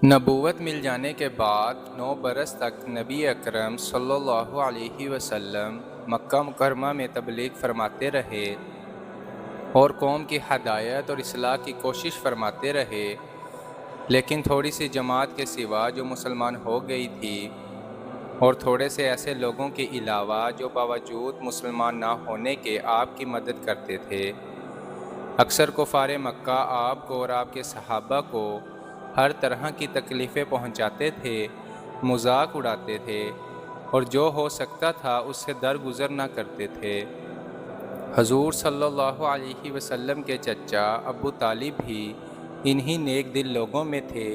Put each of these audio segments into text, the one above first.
نبوت مل جانے کے بعد 9 برس تک نبی اکرم صلی اللہ علیہ وسلم مکہ مکرمہ میں تبلیغ فرماتے رہے اور قوم کی ہدایت اور اصلاح کی کوشش فرماتے رہے، لیکن تھوڑی سی جماعت کے سوا جو مسلمان ہو گئی تھی اور تھوڑے سے ایسے لوگوں کے علاوہ جو باوجود مسلمان نہ ہونے کے آپ کی مدد کرتے تھے، اکثر کفار مکہ آپ کو اور آپ کے صحابہ کو ہر طرح کی تکلیفیں پہنچاتے تھے، مذاق اڑاتے تھے اور جو ہو سکتا تھا اس سے درگزر نہ کرتے تھے۔ حضور صلی اللہ علیہ وسلم کے چچا ابو طالب بھی انہی نیک دل لوگوں میں تھے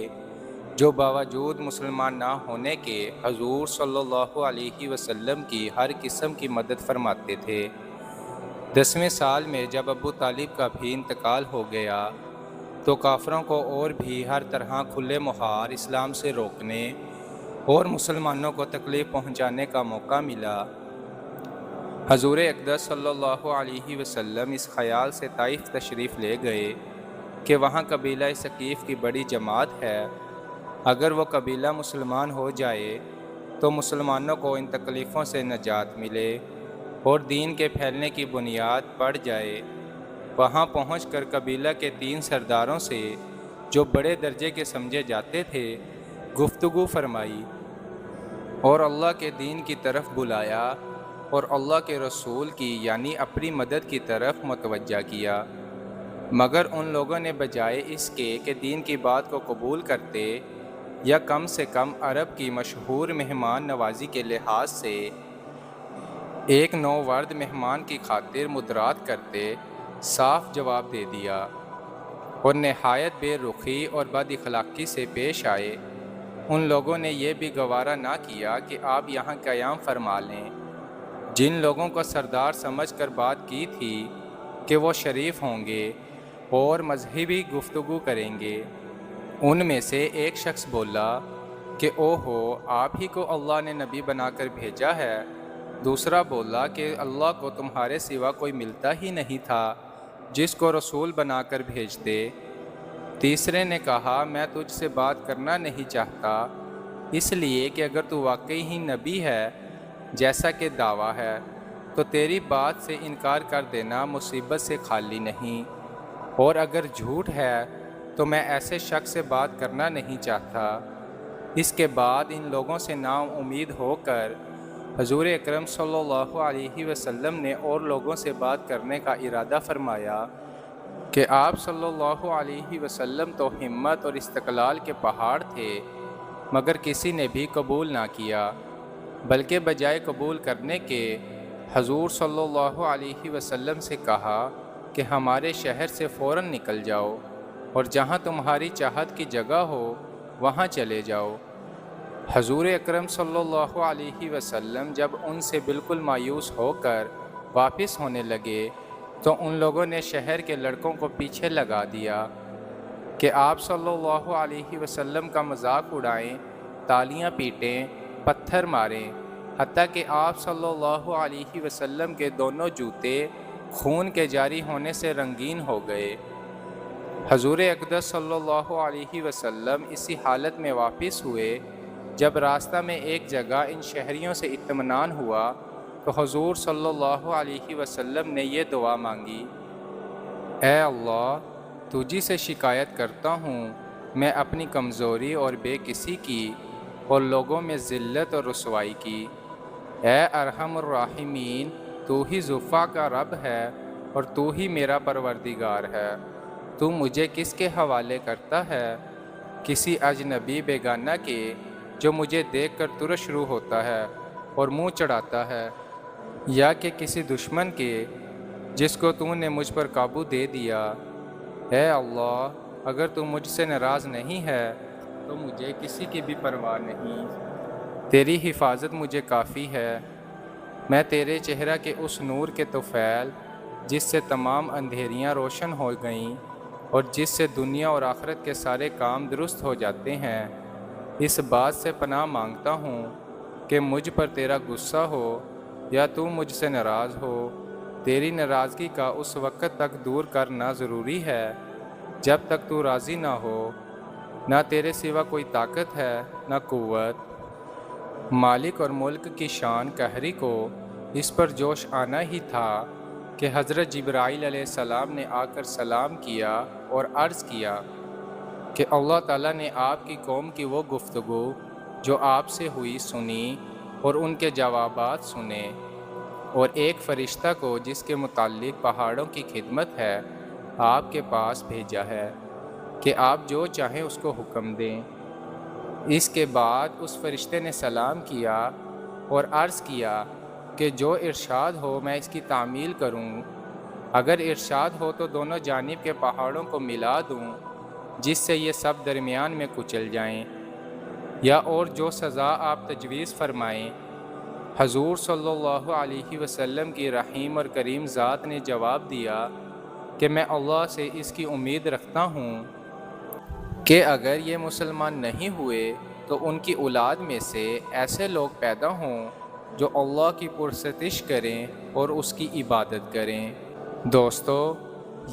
جو باوجود مسلمان نہ ہونے کے حضور صلی اللہ علیہ وسلم کی ہر قسم کی مدد فرماتے تھے۔ 10ویں سال میں جب ابو طالب کا بھی انتقال ہو گیا تو کافروں کو اور بھی ہر طرح کھلے مہار اسلام سے روکنے اور مسلمانوں کو تکلیف پہنچانے کا موقع ملا۔ حضور اقدس صلی اللہ علیہ وسلم اس خیال سے طائف تشریف لے گئے کہ وہاں قبیلہ ثقیف کی بڑی جماعت ہے، اگر وہ قبیلہ مسلمان ہو جائے تو مسلمانوں کو ان تکلیفوں سے نجات ملے اور دین کے پھیلنے کی بنیاد پڑ جائے۔ وہاں پہنچ کر قبیلہ کے 3 سرداروں سے جو بڑے درجے کے سمجھے جاتے تھے گفتگو فرمائی اور اللہ کے دین کی طرف بلایا اور اللہ کے رسول کی یعنی اپنی مدد کی طرف متوجہ کیا، مگر ان لوگوں نے بجائے اس کے کہ دین کی بات کو قبول کرتے یا کم سے کم عرب کی مشہور مہمان نوازی کے لحاظ سے ایک نوورد مہمان کی خاطر مدرات کرتے، صاف جواب دے دیا اور نہایت بے رخی اور بد اخلاقی سے پیش آئے۔ ان لوگوں نے یہ بھی گوارا نہ کیا کہ آپ یہاں قیام فرما لیں۔ جن لوگوں کو سردار سمجھ کر بات کی تھی کہ وہ شریف ہوں گے اور مذہبی گفتگو کریں گے، ان میں سے ایک شخص بولا کہ اوہو، آپ ہی کو اللہ نے نبی بنا کر بھیجا ہے۔ دوسرا بولا کہ اللہ کو تمہارے سوا کوئی ملتا ہی نہیں تھا جس کو رسول بنا کر بھیجتے۔ تیسرے نے کہا میں تجھ سے بات کرنا نہیں چاہتا، اس لیے کہ اگر تو واقعی ہی نبی ہے جیسا کہ دعویٰ ہے تو تیری بات سے انکار کر دینا مصیبت سے خالی نہیں، اور اگر جھوٹ ہے تو میں ایسے شخص سے بات کرنا نہیں چاہتا۔ اس کے بعد ان لوگوں سے نا امید ہو کر حضور اکرم صلی اللہ علیہ وسلم نے اور لوگوں سے بات کرنے کا ارادہ فرمایا کہ آپ صلی اللہ علیہ وسلم تو ہمت اور استقلال کے پہاڑ تھے، مگر کسی نے بھی قبول نہ کیا، بلکہ بجائے قبول کرنے کے حضور صلی اللہ علیہ وسلم سے کہا کہ ہمارے شہر سے فوراً نکل جاؤ اور جہاں تمہاری چاہت کی جگہ ہو وہاں چلے جاؤ۔ حضور اکرم صلی اللہ علیہ وسلم جب ان سے بالکل مایوس ہو کر واپس ہونے لگے تو ان لوگوں نے شہر کے لڑکوں کو پیچھے لگا دیا کہ آپ صلی اللہ علیہ وسلم کا مذاق اڑائیں، تالیاں پیٹیں، پتھر ماریں، حتیٰ کہ آپ صلی اللہ علیہ وسلم کے دونوں جوتے خون کے جاری ہونے سے رنگین ہو گئے۔ حضور اقدس صلی اللہ علیہ وسلم اسی حالت میں واپس ہوئے۔ جب راستہ میں ایک جگہ ان شہریوں سے اطمینان ہوا تو حضور صلی اللہ علیہ وسلم نے یہ دعا مانگی، اے اللہ، تجھی سے شکایت کرتا ہوں میں اپنی کمزوری اور بے کسی کی اور لوگوں میں ذلت اور رسوائی کی۔ اے ارحم الراحمین، تو ہی ذوالفقار کا رب ہے اور تو ہی میرا پروردگار ہے۔ تو مجھے کس کے حوالے کرتا ہے؟ کسی اجنبی بیگانہ کے جو مجھے دیکھ کر ترش روح ہوتا ہے اور منہ چڑھاتا ہے، یا کہ کسی دشمن کے جس کو تو نے مجھ پر قابو دے دیا؟ اے اللہ، اگر تو مجھ سے ناراض نہیں ہے تو مجھے کسی کی بھی پرواہ نہیں، تیری حفاظت مجھے کافی ہے۔ میں تیرے چہرہ کے اس نور کے طفیل جس سے تمام اندھیریاں روشن ہو گئیں اور جس سے دنیا اور آخرت کے سارے کام درست ہو جاتے ہیں، اس بات سے پناہ مانگتا ہوں کہ مجھ پر تیرا غصہ ہو یا تو مجھ سے ناراض ہو۔ تیری ناراضگی کا اس وقت تک دور کرنا ضروری ہے جب تک تو راضی نہ ہو، نہ تیرے سوا کوئی طاقت ہے نہ قوت۔ مالک اور ملک کی شان قہری کو اس پر جوش آنا ہی تھا کہ حضرت جبرائیل علیہ السلام نے آ کر سلام کیا اور عرض کیا کہ اللہ تعالیٰ نے آپ کی قوم کی وہ گفتگو جو آپ سے ہوئی سنی اور ان کے جوابات سنے، اور ایک فرشتہ کو جس کے متعلق پہاڑوں کی خدمت ہے آپ کے پاس بھیجا ہے کہ آپ جو چاہیں اس کو حکم دیں۔ اس کے بعد اس فرشتے نے سلام کیا اور عرض کیا کہ جو ارشاد ہو میں اس کی تعمیل کروں، اگر ارشاد ہو تو دونوں جانب کے پہاڑوں کو ملا دوں جس سے یہ سب درمیان میں کچل جائیں، یا اور جو سزا آپ تجویز فرمائیں۔ حضور صلی اللہ علیہ وسلم کی رحیم اور کریم ذات نے جواب دیا کہ میں اللہ سے اس کی امید رکھتا ہوں کہ اگر یہ مسلمان نہیں ہوئے تو ان کی اولاد میں سے ایسے لوگ پیدا ہوں جو اللہ کی پرستش کریں اور اس کی عبادت کریں۔ دوستو،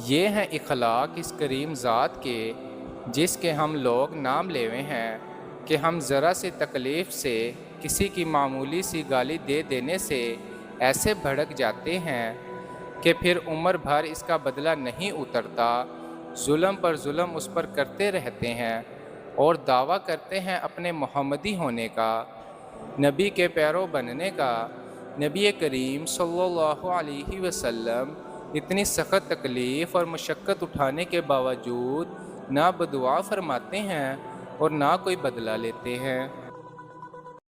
یہ ہیں اخلاق اس کریم ذات کے جس کے ہم لوگ نام لیوے ہیں کہ ہم ذرا سی تکلیف سے کسی کی معمولی سی گالی دے دینے سے ایسے بھڑک جاتے ہیں کہ پھر عمر بھر اس کا بدلہ نہیں اترتا، ظلم پر ظلم اس پر کرتے رہتے ہیں اور دعویٰ کرتے ہیں اپنے محمدی ہونے کا، نبی کے پیرو بننے کا۔ نبی کریم صلی اللہ علیہ وسلم اتنی سخت تکلیف اور مشقت اٹھانے کے باوجود نہ بدعا فرماتے ہیں اور نہ کوئی بدلہ لیتے ہیں۔